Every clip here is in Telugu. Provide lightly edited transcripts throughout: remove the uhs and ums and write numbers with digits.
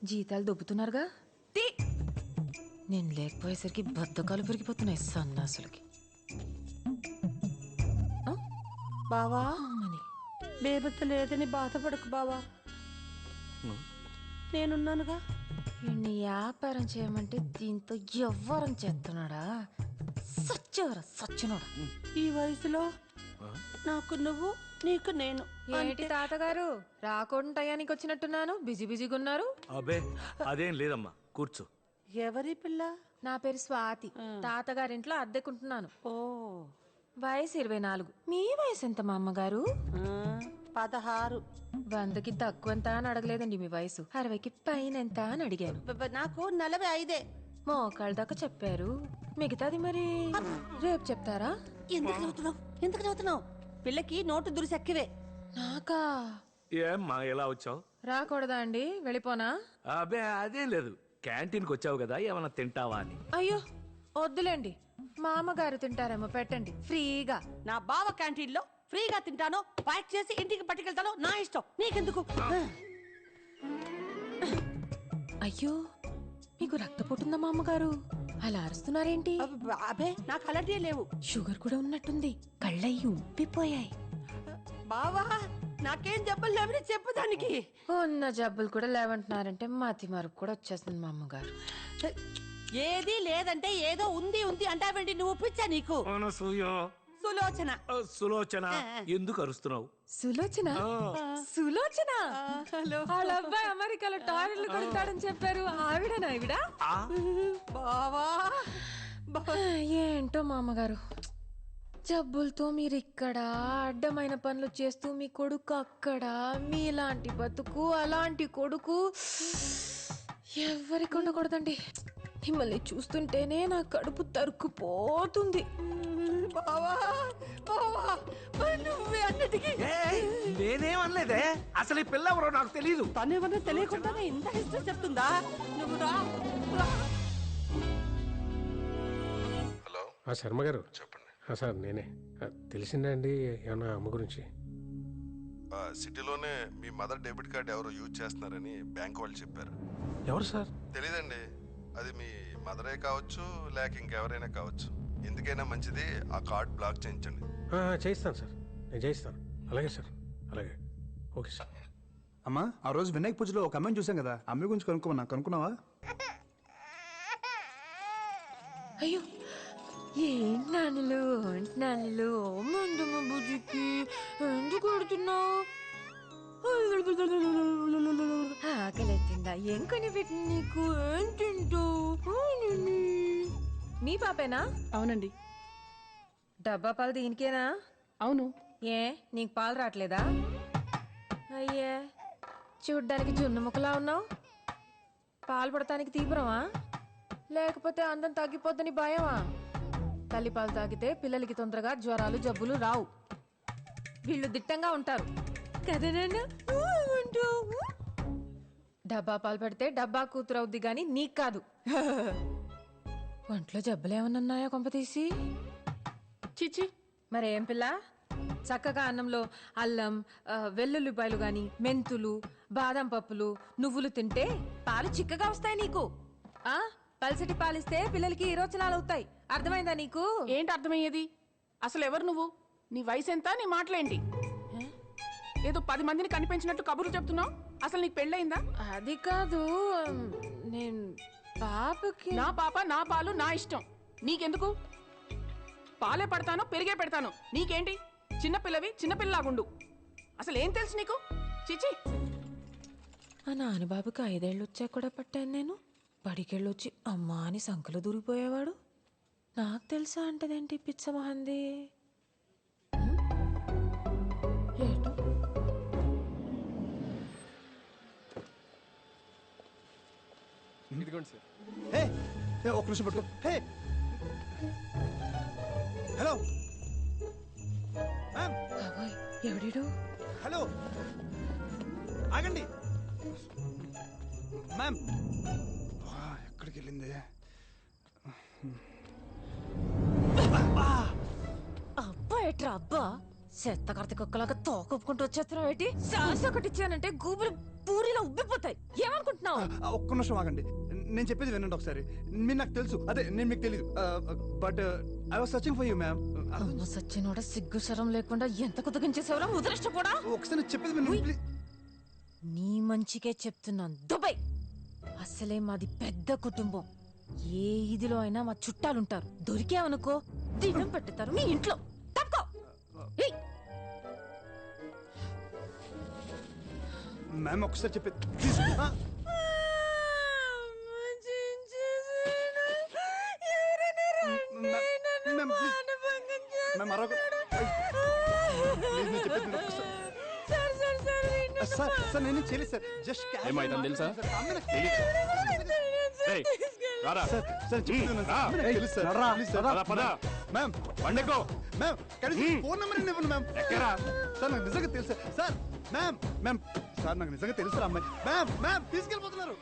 జీతాలు దొబ్బుతున్నారుగా నేను లేకపోయేసరికి బద్దకాలు పెరిగిపోతున్నాయి సన్నాసులకి. బావా బేబత్త లేదని బాధపడకు బావా, నేనున్నానుగా. వీడిని వ్యాపారం చేయమంటే దీంతో ఎవ్వరం చేస్తున్నాడా? సచ్చినోడా. ఈ వయసులో నాకు నువ్వు, నీకు నేను. ఏంటి తాతగారు రాకుండా టయానికి వచ్చినట్టున్నాను? బిజీగా ఉన్నారు? అబే అదేం లేదమ్మా, కూర్చో. ఎవరి పిల్ల? నా పేరు స్వాతి, తాతగారింట్లో అద్దెకుంటున్నాను. ఓ, వయసు 24. మీ వయసు ఎంత మా అమ్మగారు? 16. 100కి తక్కువ ఎంత అని అడగలేదండి మీ వయసు. 60కి పైన ఎంత అని అడిగాను. నాకు 45. మోకాళ్ళ దాకా చెప్పారు, మిగతాది మరి రేపు చెప్తారా? ఎందుకు చదువుతున్నావు? పిల్లకి నోటు దురిసెక్కివే. నాకా? ఏమ్మా ఎలా వచ్చావు? రాకూడదా అండి, వెళ్ళిపోనా? అబే అదేం లేదు, క్యాంటీన్కి వచ్చావు కదా ఏమన్నా తింటావా అని. అయ్యో వద్దులేండి, మా అమ్మగారు తింటారేమో, పెట్టండి ఫ్రీగా. నా బావ క్యాంటీన్ లో ఫ్రీగా తింటాను, ప్యాక్ చేసి ఇంటికి పట్టుకెళ్తాను, నా ఇష్టం, నీకెందుకు? అయ్యో మీకు రక్తపోటుందా మా అమ్మగారు? అలా అరుస్తున్నారేంటి? అబే నాకు అలాంటివి లేవు. షుగర్ కూడా ఉన్నట్టుంది, కళ్ళయ్యి ఉబ్బిపోయాయి. బావా నాకేం జబ్బులు లేవని చెప్పు దానికి. ఉన్న జబ్బులు కూడా లేవంటున్నారంటే మతి మరుపు కూడా వచ్చేస్తుంది మా అమ్మగారు. ఏది లేదంటే ఏదో ఉంది ఉంది అంటావేంటి? నువ్వు పిచ్చా నీకు? సులోచన. సులోచన ఎందుకు అరుస్తున్నావు? సులోచన? సులోచన వాళ్ళ అబ్బాయి అమెరికాలో టాయిలెట్లు కొడతాడని చెప్పారు, ఆవిడనా ఈవిడ? బావా ఏంటో మా అమ్మగారు, జబ్బులతో మీరు ఇక్కడ, అడ్డమైన పనులు చేస్తూ మీ కొడుకు అక్కడ. మీలాంటి బతుకు, అలాంటి కొడుకు ఎవరికి ఉండకూడదండి. మిమ్మల్ని చూస్తుంటేనే నా కడుపు తరుక్కుపోతుంది. బావా బావా నువ్వే అన్నిటికీ. నేనేమనలేదే, అసలు ఈ పిల్ల ఎవరో నాకు తెలియదు. తనేమన్నా తెలియకుండానే ఇంత హిస్టరీ చెప్తుందా? నువ్వు రా. హలో శర్మ గారు చెప్పండి. సార్ నేనే. తెలిసిందా అండి ఏమన్నా అమ్మ గురించి? సిటీలోనే మీ మదర్ డెబిట్ కార్డ్ ఎవరో యూజ్ చేస్తున్నారని బ్యాంక్ వాళ్ళు చెప్పారు. ఎవరు సార్? తెలీదండి, అది మీ మదరే కావచ్చు లేక ఇంకెవరైనా కావచ్చు. ఎందుకైనా మంచిది ఆ కార్డ్ బ్లాక్ చేయించండి. చేయిస్తాను సార్, నేను చేయిస్తాను. అలాగే సార్, అలాగే. Okay sir. అమ్మా ఆ రోజు వినాయక పూజలో ఒక అమ్మాయిని చూసాం కదా, అమ్మాయి గురించి కనుక్కున్నావా? అయ్యో ఏంటి నాన్నలు మందమ్మ బుజ్జికి ఎందుకు కొడుతున్నావు? ఆకలిస్తుందా? ఏం కొని పెట్టింది నీకు? ఏం తింటావు? మీ పాపేనా? అవునండి. డబ్బా పాలు దీనికేనా? అవును. ఏ నీకు పాలు రావట్లేదా? అయ్యే చూడ్డానికి జున్ను ముక్కలా ఉన్నావు. పాలు పడటానికి తీవ్రమా, లేకపోతే అందం తగ్గిపోద్దని భయమా? తల్లిపాలు తాగితే పిల్లలకి తొందరగా జ్వరాలు జబ్బులు రావు, వీళ్ళు దిట్టంగా ఉంటారు కదనన్నా. డబ్బా పాలు పెడితే డబ్బా కూతురు అవుద్ది గాని నీకు కాదు. ఒంట్లో జబ్బులేమన్నాయా కొంపతీసి? చిచి మరేం పిల్ల, చక్కగా అన్నంలో అల్లం, వెల్లుల్లిపాయలు గాని, మెంతులు, బాదం పప్పులు, నువ్వులు తింటే పాలు చిక్కగా వస్తాయి నీకు. పల్సటి పాలిస్తే పిల్లలకి ఈరోచనాలు అవుతాయి. అర్థమైందా నీకు? ఏంటి అర్థమయ్యేది? అసలు ఎవరు నువ్వు? నీ వయసు ఎంత? నీ మాటలేంటి? ఏదో 10 మందిని కనిపించినట్టు కబుర్లు చెప్తున్నావు. అసలు నీకు పెళ్ళయిందా? అది కాదు, నేను పాపకి. నా పాప, నా పాలు, నా ఇష్టం. నీకెందుకు? పాలే పడతాను, పెరిగే పెడతాను. నీకేంటి? చిన్నపిల్లవి చిన్నపిల్లలాగుండు. అసలు ఏం తెలుసు నీకు? చిచి. ఆ నాన్నబాబుకి 5 ఏళ్ళు వచ్చాక కూడా పట్టాను నేను. బడికెళ్ళొచ్చి అమ్మా అని సంకలు దూరిపోయేవాడు. నాకు తెలుసా అంటదేంటి పిచ్చ మహంది. ఏటో ఇదిగోండి సార్. ఒక్క నిమిషం పట్టుకో. హలో బాబోయ్, ఎవడిడు? హలో ఆగండి మ్యామ్. ఎక్కడికి వెళ్ళింది? అబ్బా ఎట్రా అబ్బా, చెత్త కర్త కుక్కలాగా తోకొప్పుకుంటూ వచ్చేస్తున్నావు ఏంటి? శ్వాస ఒకటి ఇచ్చానంటే గూబులు పూరిలో ఉబ్బిపోతాయి. ఏమనుకుంటున్నావు? మాట్లాడుతున్నావు? ఒక్క నిమిషం ఆగండి, నేను చెప్పేది వినండి ఒకసారి. మీరు నాకు తెలుసు, అదే నేను మీకు తెలియదు. But I was searching for you ma'am. అమ్మ సచ్చినోడా, సిగ్గు శరం లేకుండా ఎంత కుదగించేసేవరా ముద్రష్ట కూడా. ఒకసారి నేను చెప్పేది వినండి ప్లీజ్. నీ మంచికే చెప్తున్నాను, దుబాయ్. అసలే మాది పెద్ద కుటుంబం. ఏ ఇదిలో అయినా మా చుట్టాలుంటారు. దొరికావనుకో దినం పెట్టుతారు మీ ఇంట్లో. తప్పుకో. ఏయ్, మ్యామ్ ఒకసారి చెప్పేది ప్లీజ్. మ్యామ్ ప్లీజ్ మ్యామ్ అరవకు. ప్లీజ్ నేను చెప్పేది వినండి ఒకసారి. సార్ సార్ నేను చేయలేదు సార్, జస్ట్ ఏమైందని తెలుసా? ఏయ్, రారా. సార్ సార్ చెప్పేది వినండి సార్. నాకు తెలుసు సార్. Please sir. పద, పద. మ్యామ్ పండుకో. మ్యామ్ కనీసం ఫోన్ నెంబర్ ఇవ్వండి మ్యామ్. ఎక్కరా? సార్ నాకు నిజంగా తెలుసు సార్. మ్యామ్ మ్యామ్ సార్ నాకు నిజంగా తెలుసు అమ్మాయి. Ma'am ma'am తీసుకెళ్ళిపోతున్నారు.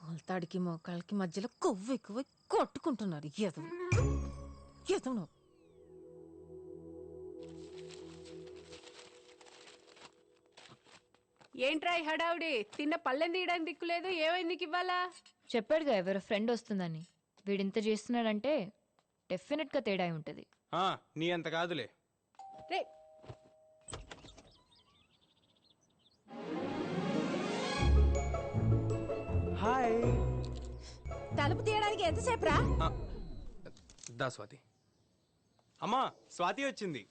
మొలతాడికి మోకాళ్ళకి మధ్యలో కొవ్వు ఎక్కువ కొట్టుకుంటున్నారు. ఎదవు ఎదవు. ఏంట్రా ఈ హడావుడి? తిన్న పళ్ళెం తీయడానికి దిక్కులేదు. ఏమైంది నీకు ఇవ్వాలా? చెప్పాడుగా ఎవరో ఫ్రెండ్ వస్తుందని. వీడింత చేస్తున్నాడంటే డెఫినెట్ గా తేడా ఉంటది. నీ అంత కాదులే. రే హాయ్. తలుపు తీయడానికి ఎంతసేపు రా? దా స్వాతి. అమ్మా స్వాతి వచ్చింది.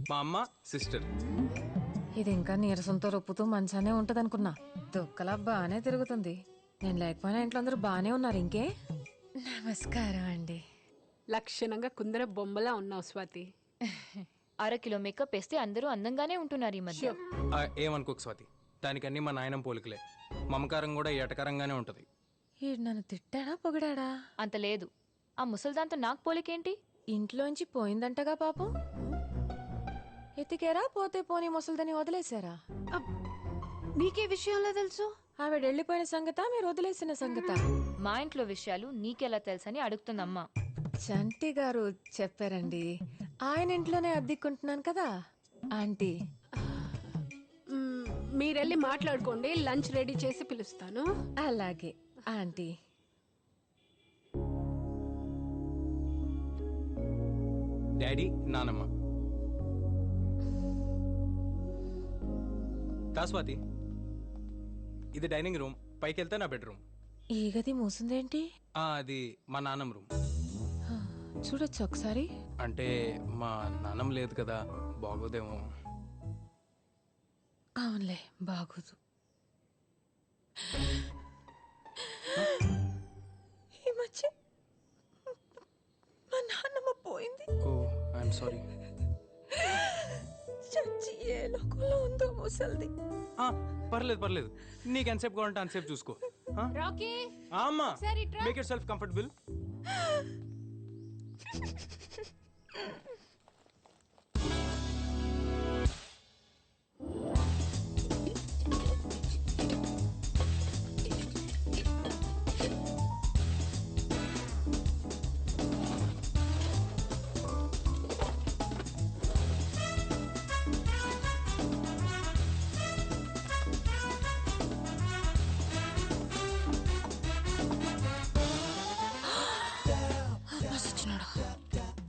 మా అమ్మ సిస్టర్. ఇది ఇంకా నీరసంతో రొప్పుతూ మంచానే ఉంటదనుకున్నా. దుక్కలా బానే తిరుగుతుంది. నేను లేకపోయినా ఇంట్లో అందరూ బానే ఉన్నారు. ఇంకే నమస్కారం అండి. లక్షణంగా కుందర బొమ్మలా ఉన్నావు స్వాతి. అరకిలో మేకప్ వేస్తే అందరూ అందంగానే ఉంటున్నారు ఈ మధ్య. ఏమనుకోకు స్వాతి, దానికన్నీ మా నాయనం పోలికలే. మమకారం కూడా ఏటకరంగానే ఉంటది. ఈడు నన్ను తిట్టాడా పొగిడాడా? అంత లేదు. ఆ ముసల్దాంతో నాకు పోలికేంటి? ఇంట్లోంచి పోయిందంటగా పాపం. ఎతికేరా పోతే పోనీ ముసలిదని వదిలేశారా? నీకే విషయంలో తెలుసు? ఆవిడ వెళ్ళిపోయిన సంగత మీరు వదిలేసిన సంగత? మా ఇంట్లో విషయాలు నీకెలా తెలుసని అడుగుతుందమ్మా. చంటి గారు చెప్పారండి. ఆయన ఇంట్లోనే అద్దెకుంటున్నాను కదా ఆంటీ. మీరెళ్ళి మాట్లాడుకోండి, లంచ్ రెడీ చేసి పిలుస్తాను. అలాగే ఆంటీ. డాడీ నానమ్మ. దా స్వాతి, ఇది డైనింగ్ రూమ్. పైకి వెళ్తే నా బెడ్రూమ్. ఈ గది మూసిందేంటి? అది మా నాన్నమ్మ రూమ్. చూడొచ్చు ఒకసారి. అంటే మా నాన్నమ్మ లేదు కదా, బాగోదేమో. అవునులే, బాగోదు. ఈ మధ్య మా నాన్నమ్మ పోయింది. ఓ ఐఎమ్ సారీ. చచ్చి ఏ లోకంలో ఉందో ముసల్ది. పర్లేదు పర్లేదు, నీకు ఎంతసేపు కావాలంటే అంతసేపు చూసుకో. రాకీ అమ్మా, మేక్ యూర్ సెల్ఫ్ కంఫర్టబుల్.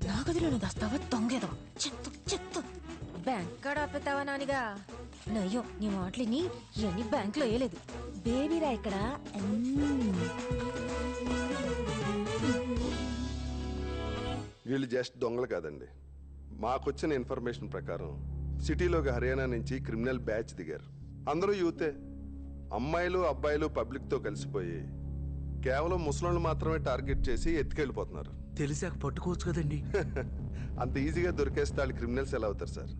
నా గదిలోనే దాస్తావా దొంగేదో? చెత్త చెత్త. Bank card ఆపేతావా నానిగా? నయ్యో, నీ మాటలిని ఇవన్నీ బ్యాంక్ లో వేయలేదు. బేబీరా ఇక్కడ. వీళ్ళు జస్ట్ దొంగలు కాదండి. మాకొచ్చిన ఇన్ఫర్మేషన్ ప్రకారం సిటీలోకి హర్యానా నుంచి క్రిమినల్ బ్యాచ్ దిగారు. అందరూ యూతే. అమ్మాయిలు అబ్బాయిలు పబ్లిక్తో కలిసిపోయి కేవలం ముసలోళ్ళు మాత్రమే టార్గెట్ చేసి ఎత్తుకెళ్ళిపోతున్నారు. తెలిసాక పట్టుకోవచ్చు కదండి. అంత ఈజీగా దొరికేస్తే వాళ్ళు క్రిమినల్స్ ఎలా అవుతారు సార్?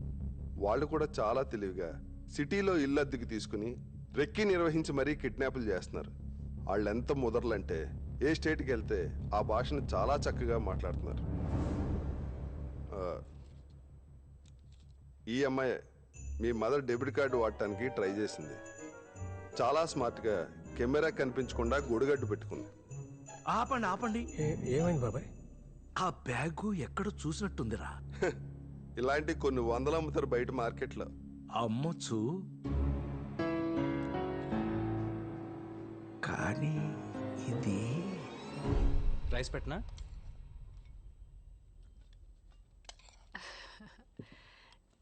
వాళ్ళు కూడా చాలా తెలివిగా సిటీలో ఇల్లు అద్దెకి తీసుకుని రెక్కి నిర్వహించి మరీ కిడ్నాపులు చేస్తున్నారు. వాళ్ళు ఎంత ముదర్లంటే ఏ స్టేట్కి వెళ్తే ఆ భాషను చాలా చక్కగా మాట్లాడుతున్నారు. ఈ అమ్మాయి మీ మదర్ డెబిట్ కార్డు వాడటానికి ట్రై చేసింది. చాలా స్మార్ట్గా కెమెరా కనిపించకుండా గొడుగడ్డు పెట్టుకుంది. ఆపండి ఆపండి. ఏమైంది బాబాయ్? ఆ బ్యాగు ఎక్కడో చూసినట్టుందిరా. ఇలాంటి కొన్ని వందలు అమ్ముతారు బయట మార్కెట్లో. అమ్మొచ్చు, కానీ ఇది రైస్ పెట్టనా?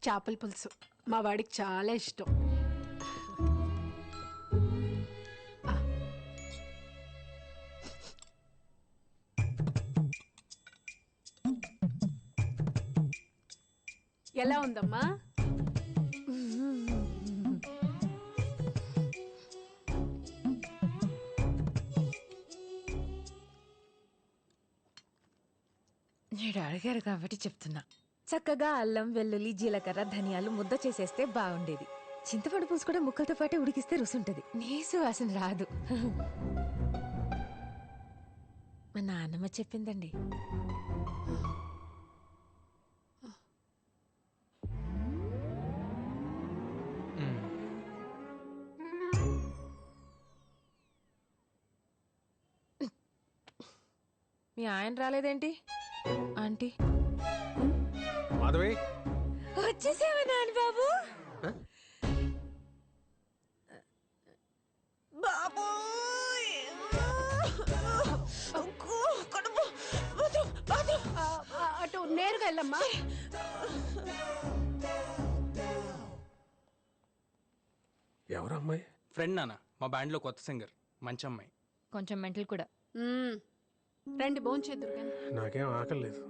చేపల పులుసు మా వాడికి చాలా ఇష్టం. ఎలా ఉందమ్మా? నేను అడిగారు కాబట్టి చెప్తున్నా. చక్కగా అల్లం, వెల్లుల్లి, జీలకర్ర, ధనియాలు ముద్ద చేసేస్తే బాగుండేది. చింతపండు పులుసు కూడా ముక్కలతో పాటు ఉడికిస్తే రుసుంటది, నీసు వాసన రాదు. మా నాన్నమ్మ చెప్పిందండి. మీ ఆయన రాలేదేంటి ఆంటీ? మాధవి, వచ్చేసావా నాన్న బాబు? అటు నేరుగా వెళ్ళమ్మా. ఎవరు అమ్మాయి? ఫ్రెండ్ నాన్న, మా బ్యాండ్లో కొత్త సింగర్, మంచి అమ్మాయి. కొంచెం మెంటల్ కూడా. రండి భోంచేద్దురు కానీ. నాకేం ఆకలి లేదు.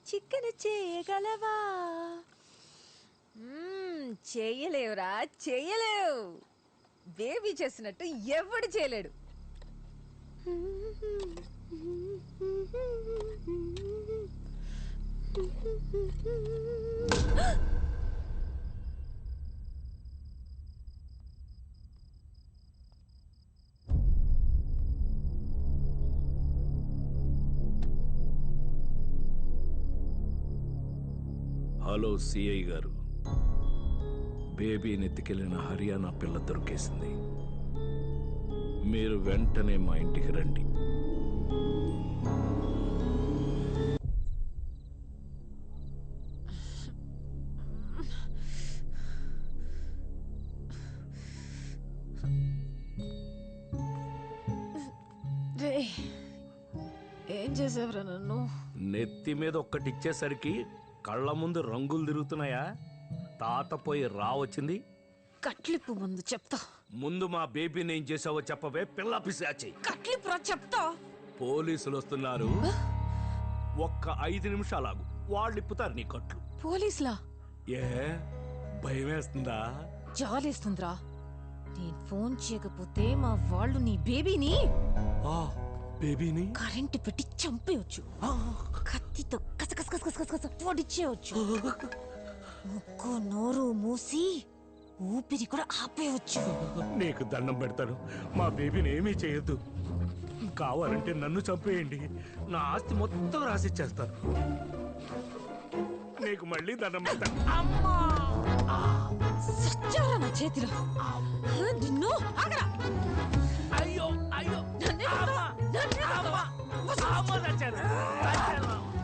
చికెన్ చేయగలవా? చేయలేవురా, చేయలేవు. బేబీ చేసినట్టు ఎవడు చేయలేడు. హలో సిఐ గారు, బేబీని ఎత్తుకెళ్లిన హర్యానా పిల్ల దొరికేసింది. మీరు వెంటనే మా ఇంటికి రండి. ఏం చేసావురా నన్ను? నెత్తి మీద ఒక్కటిచ్చేసరికి కళ్ళ ముందు రంగులు తిరుగుతున్నాయా? తాత పోయి వచ్చింది. కట్లిప్పు ముందు చెప్తా. ముందు మా బేబీని ఏం చేసావో చెప్పవే పిల్ల పిశాచి. కట్లిప్పురా చెప్తా. పోలీసులు వస్తున్నారు, ఒక్క 5 నిమిషాలాగు, వాళ్ళు ఇప్పుతారు నీ కట్లు. పోలీసులా? ఏ భయం వేస్తుందా? జాలేస్తుందిరా. నేను ఫోన్ చేయకపోతే మా వాళ్ళు నీ బేబీని బేబీని కరెంటు పెట్టి చంపేయచ్చు. కత్తితో కసకస పొడిచేయచ్చు. ముక్కు నోరు మూసి ఊపిరి కూడా ఆపేయచ్చు. నీకు దండం పెడతాను, మా బేబీని ఏమీ చేయొద్దు. కావాలంటే నన్ను చంపేయండి, నా ఆస్తి మొత్తం రాసిచ్చేస్తాను. నీకు మళ్ళీ దండం పెడతాను. అమ్మా! సచ్చారా నా చేతిలో నిన్ను ఆగరా